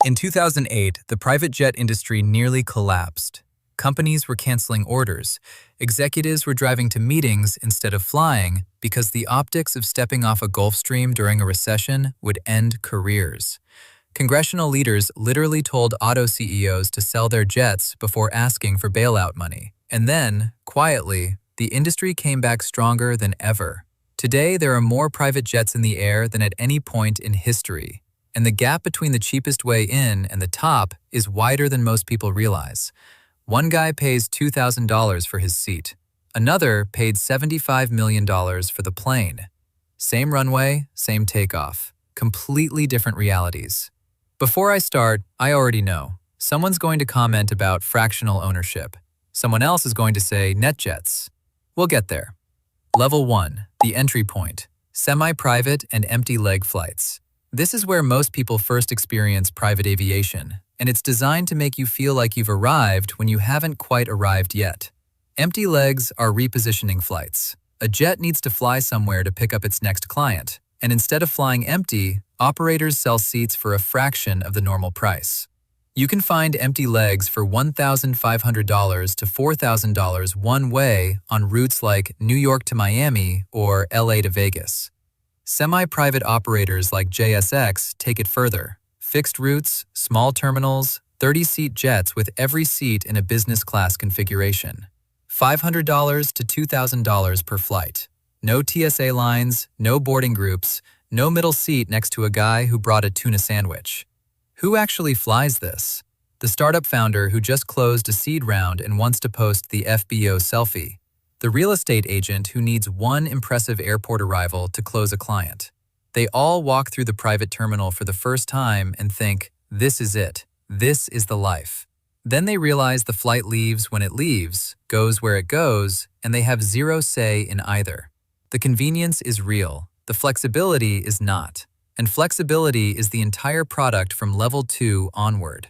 In 2008, the private jet industry nearly collapsed. Companies were canceling orders. Executives were driving to meetings instead of flying because the optics of stepping off a Gulfstream during a recession would end careers. Congressional leaders literally told auto CEOs to sell their jets before asking for bailout money. And then, quietly, the industry came back stronger than ever. Today, there are more private jets in the air than at any point in history. And the gap between the cheapest way in and the top is wider than most people realize. One guy pays $2,000 for his seat. Another paid $75 million for the plane. Same runway, same takeoff. Completely different realities. Before I start, I already know. Someone's going to comment about fractional ownership. Someone else is going to say NetJets. We'll get there. Level 1, the entry point. Semi-private and empty leg flights. This is where most people first experience private aviation, and it's designed to make you feel like you've arrived when you haven't quite arrived yet. Empty legs are repositioning flights. A jet needs to fly somewhere to pick up its next client, and instead of flying empty, operators sell seats for a fraction of the normal price. You can find empty legs for $1,500 to $4,000 one way on routes like New York to Miami or LA to Vegas. Semi-private operators like JSX take it further. Fixed routes, small terminals, 30-seat jets with every seat in a business class configuration. $500 to $2,000 per flight. No TSA lines, no boarding groups, no middle seat next to a guy who brought a tuna sandwich. Who actually flies this? The startup founder who just closed a seed round and wants to post the FBO selfie. The real estate agent who needs one impressive airport arrival to close a client. They all walk through the private terminal for the first time and think, this is it. This is the life. Then they realize the flight leaves when it leaves, goes where it goes, and they have zero say in either. The convenience is real. The flexibility is not. And flexibility is the entire product from Level 2 onward.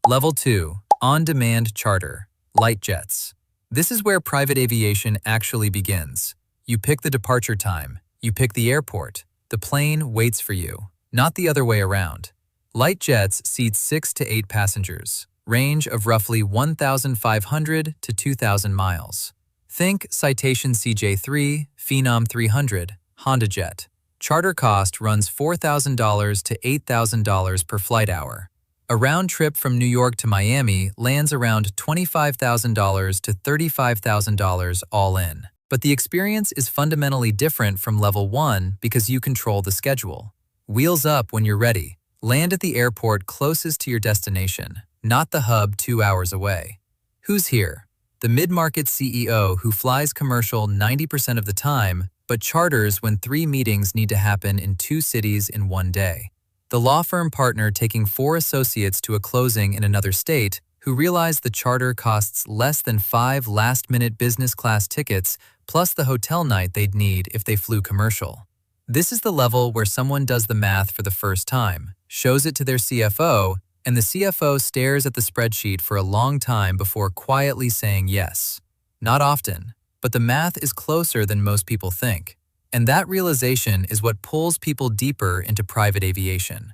Level 2, on-demand charter, light jets. This is where private aviation actually begins. You pick the departure time. You pick the airport. The plane waits for you, not the other way around. Light jets seat 6 to 8 passengers, range of roughly 1,500 to 2,000 miles. Think Citation CJ3, Phenom 300, Honda Jet. Charter cost runs $4,000 to $8,000 per flight hour. A round trip from New York to Miami lands around $25,000 to $35,000 all in. But the experience is fundamentally different from Level 1 because you control the schedule. Wheels up when you're ready. Land at the airport closest to your destination, not the hub 2 hours away. Who's here? The mid-market CEO who flies commercial 90% of the time, but charters when 3 meetings need to happen in 2 cities in one day. The law firm partner taking 4 associates to a closing in another state who realized the charter costs less than 5 last-minute business class tickets plus the hotel night they'd need if they flew commercial. This is the level where someone does the math for the first time, shows it to their CFO, and the CFO stares at the spreadsheet for a long time before quietly saying yes. Not often, but the math is closer than most people think. And that realization is what pulls people deeper into private aviation.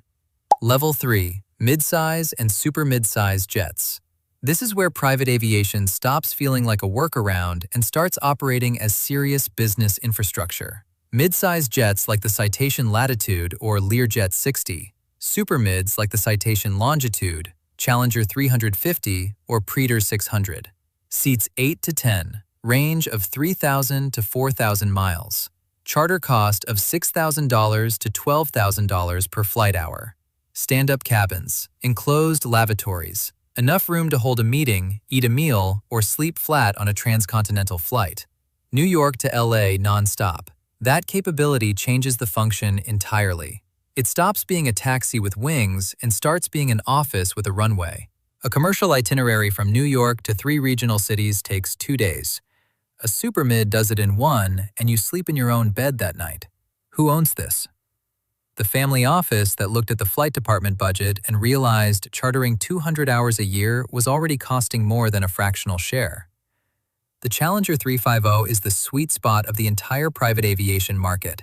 Level 3, midsize and super-midsize jets. This is where private aviation stops feeling like a workaround and starts operating as serious business infrastructure. Midsize jets like the Citation Latitude or Learjet 60, super-mids like the Citation Longitude, Challenger 350, or Praetor 600. Seats 8 to 10, range of 3,000 to 4,000 miles. Charter cost of $6,000 to $12,000 per flight hour. Stand-up cabins, enclosed lavatories, enough room to hold a meeting, eat a meal, or sleep flat on a transcontinental flight. New York to LA non-stop. That capability changes the function entirely. It stops being a taxi with wings and starts being an office with a runway. A commercial itinerary from New York to 3 regional cities takes 2 days. A super-mid does it in 1, and you sleep in your own bed that night. Who owns this? The family office that looked at the flight department budget and realized chartering 200 hours a year was already costing more than a fractional share. The Challenger 350 is the sweet spot of the entire private aviation market.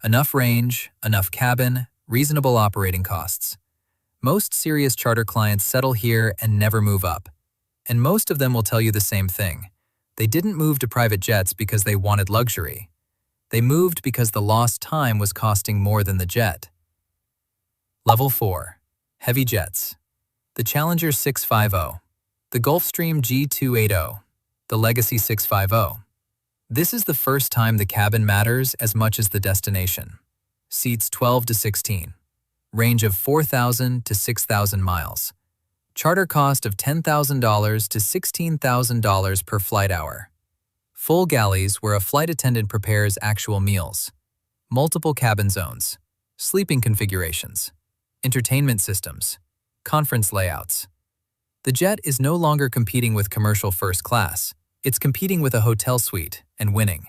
Enough range, enough cabin, reasonable operating costs. Most serious charter clients settle here and never move up. And most of them will tell you the same thing. They didn't move to private jets because they wanted luxury. They moved because the lost time was costing more than the jet. Level 4. Heavy jets. The Challenger 650. The Gulfstream G280. The Legacy 650. This is the first time the cabin matters as much as the destination. Seats 12 to 16. Range of 4,000 to 6,000 miles. Charter cost of $10,000 to $16,000 per flight hour. Full galleys where a flight attendant prepares actual meals. Multiple cabin zones. Sleeping configurations. Entertainment systems. Conference layouts. The jet is no longer competing with commercial first class. It's competing with a hotel suite and winning.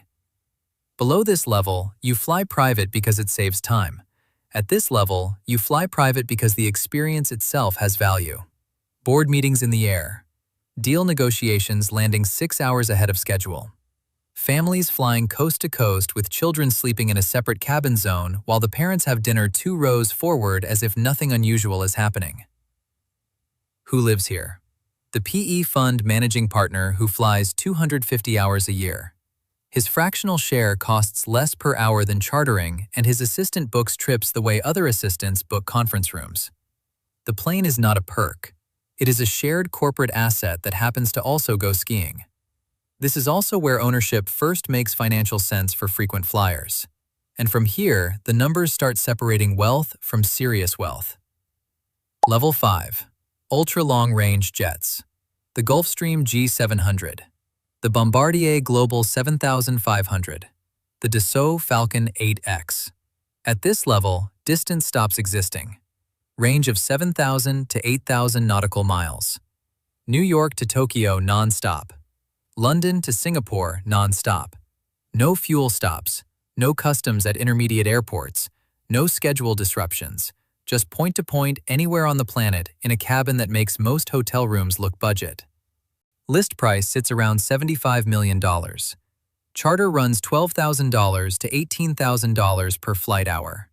Below this level, you fly private because it saves time. At this level, you fly private because the experience itself has value. Board meetings in the air. Deal negotiations landing 6 hours ahead of schedule. Families flying coast to coast with children sleeping in a separate cabin zone while the parents have dinner 2 rows forward as if nothing unusual is happening. Who lives here? The PE fund managing partner who flies 250 hours a year. His fractional share costs less per hour than chartering, and his assistant books trips the way other assistants book conference rooms. The plane is not a perk. It is a shared corporate asset that happens to also go skiing. This is also where ownership first makes financial sense for frequent flyers. And from here, the numbers start separating wealth from serious wealth. Level 5. Ultra-long-range jets. The Gulfstream G700. The Bombardier Global 7500. The Dassault Falcon 8X. At this level, distance stops existing. Range of 7,000 to 8,000 nautical miles. New York to Tokyo non-stop. London to Singapore non-stop. No fuel stops, no customs at intermediate airports, no schedule disruptions, just point-to-point anywhere on the planet in a cabin that makes most hotel rooms look budget. List price sits around $75 million. Charter runs $12,000 to $18,000 per flight hour.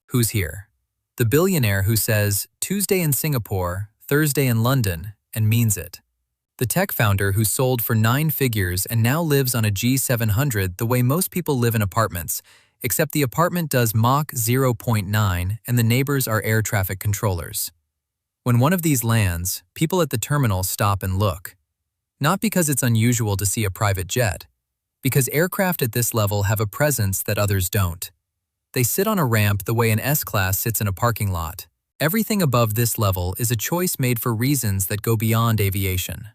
Who's here? The billionaire who says Tuesday in Singapore, Thursday in London, and means it. The tech founder who sold for 9 figures and now lives on a G700 the way most people live in apartments, except the apartment does Mach 0.9 and the neighbors are air traffic controllers. When one of these lands, people at the terminal stop and look. Not because it's unusual to see a private jet, because aircraft at this level have a presence that others don't. They sit on a ramp the way an S-Class sits in a parking lot. Everything above this level is a choice made for reasons that go beyond aviation.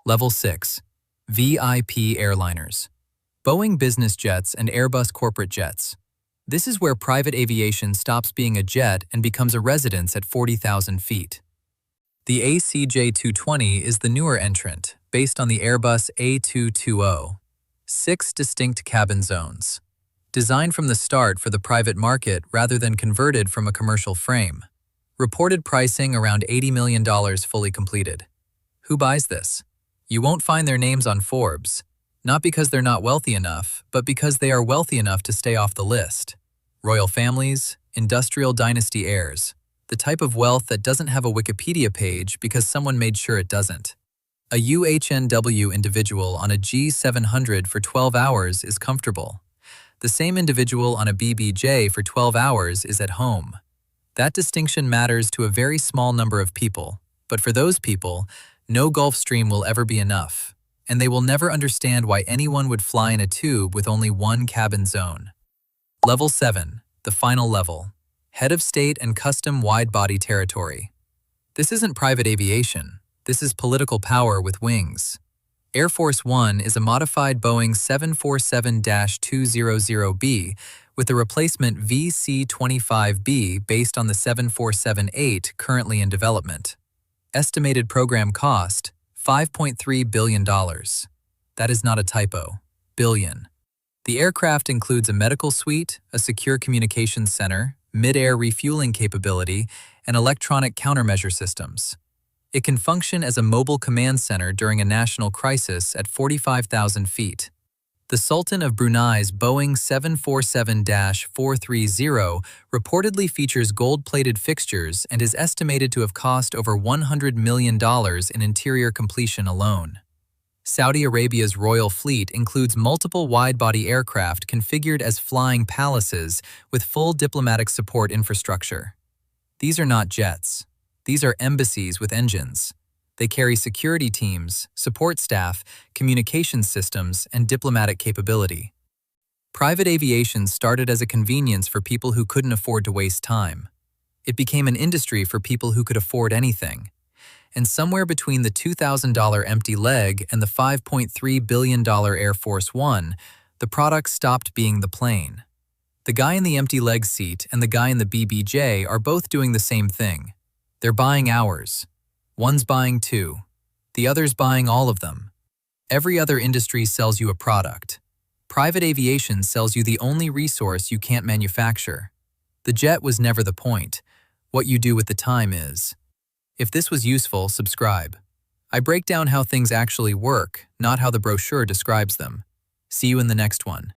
Level 6. VIP Airliners. Boeing business jets and Airbus corporate jets. This is where private aviation stops being a jet and becomes a residence at 40,000 feet. The ACJ220 is the newer entrant, based on the Airbus A220. 6 distinct cabin zones. Designed from the start for the private market rather than converted from a commercial frame. Reported pricing around $80 million fully completed. Who buys this? You won't find their names on Forbes, not because they're not wealthy enough, but because they are wealthy enough to stay off the list. Royal families, industrial dynasty heirs, the type of wealth that doesn't have a Wikipedia page because someone made sure it doesn't. A UHNW individual on a G700 for 12 hours is comfortable. The same individual on a BBJ for 12 hours is at home. That distinction matters to a very small number of people, but for those people, no Gulfstream will ever be enough, and they will never understand why anyone would fly in a tube with only one cabin zone. Level 7, the final level. Head of state and custom wide-body territory. This isn't private aviation. This is political power with wings. Air Force One is a modified Boeing 747-200B with a replacement VC-25B based on the 747-8 currently in development. Estimated program cost, $5.3 billion. That is not a typo. Billion. The aircraft includes a medical suite, a secure communications center, mid-air refueling capability, and electronic countermeasure systems. It can function as a mobile command center during a national crisis at 45,000 feet. The Sultan of Brunei's Boeing 747-430 reportedly features gold-plated fixtures and is estimated to have cost over $100 million in interior completion alone. Saudi Arabia's royal fleet includes multiple wide-body aircraft configured as flying palaces with full diplomatic support infrastructure. These are not jets. These are embassies with engines. They carry security teams, support staff, communications systems, and diplomatic capability. Private aviation started as a convenience for people who couldn't afford to waste time. It became an industry for people who could afford anything. And somewhere between the $2,000 empty leg and the $5.3 billion Air Force One, the product stopped being the plane. The guy in the empty leg seat and the guy in the BBJ are both doing the same thing. They're buying hours. One's buying two. The other's buying all of them. Every other industry sells you a product. Private aviation sells you the only resource you can't manufacture. The jet was never the point. What you do with the time is. If this was useful, subscribe. I break down how things actually work, not how the brochure describes them. See you in the next one.